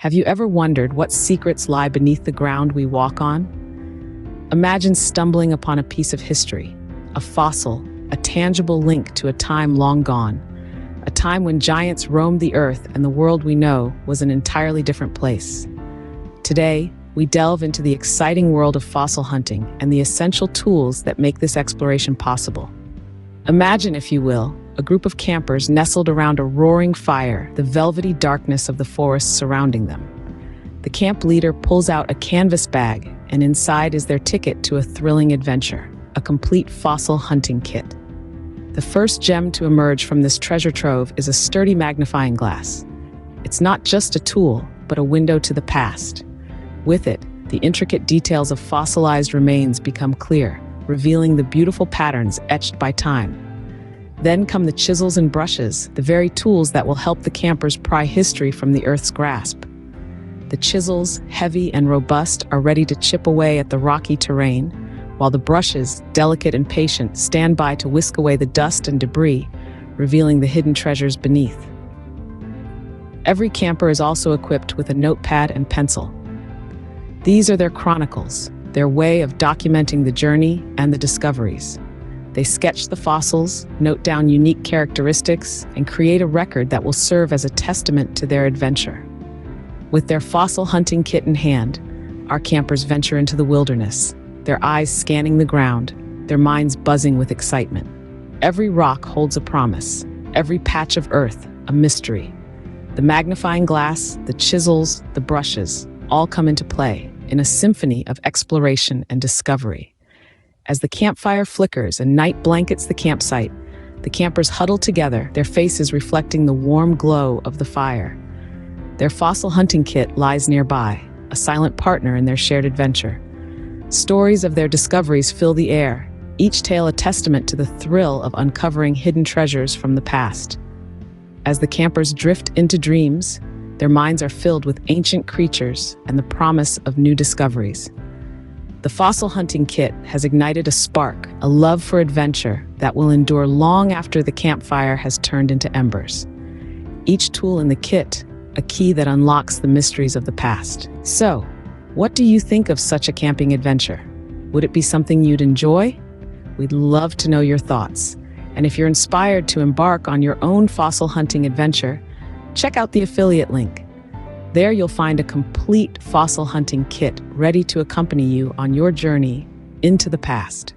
Have you ever wondered what secrets lie beneath the ground we walk on? Imagine stumbling upon a piece of history, a fossil, a tangible link to a time long gone, a time when giants roamed the earth and the world we know was an entirely different place. Today, we delve into the exciting world of fossil hunting and the essential tools that make this exploration possible. Imagine, if you will, a group of campers nestled around a roaring fire, the velvety darkness of the forest surrounding them. The camp leader pulls out a canvas bag, and inside is their ticket to a thrilling adventure, a complete fossil hunting kit. The first gem to emerge from this treasure trove is a sturdy magnifying glass. It's not just a tool, but a window to the past. With it, the intricate details of fossilized remains become clear, revealing the beautiful patterns etched by time. Then come the chisels and brushes, the very tools that will help the campers pry history from the Earth's grasp. The chisels, heavy and robust, are ready to chip away at the rocky terrain, while the brushes, delicate and patient, stand by to whisk away the dust and debris, revealing the hidden treasures beneath. Every camper is also equipped with a notepad and pencil. These are their chronicles, their way of documenting the journey and the discoveries. They sketch the fossils, note down unique characteristics, and create a record that will serve as a testament to their adventure. With their fossil hunting kit in hand, our campers venture into the wilderness, their eyes scanning the ground, their minds buzzing with excitement. Every rock holds a promise, every patch of earth a mystery. The magnifying glass, the chisels, the brushes, all come into play in a symphony of exploration and discovery. As the campfire flickers and night blankets the campsite, the campers huddle together, their faces reflecting the warm glow of the fire. Their fossil hunting kit lies nearby, a silent partner in their shared adventure. Stories of their discoveries fill the air, each tale a testament to the thrill of uncovering hidden treasures from the past. As the campers drift into dreams, their minds are filled with ancient creatures and the promise of new discoveries. The fossil hunting kit has ignited a spark, a love for adventure that will endure long after the campfire has turned into embers. Each tool in the kit, a key that unlocks the mysteries of the past. So, what do you think of such a camping adventure? Would it be something you'd enjoy? We'd love to know your thoughts. And if you're inspired to embark on your own fossil hunting adventure, check out the affiliate link. There you'll find a complete fossil hunting kit ready to accompany you on your journey into the past.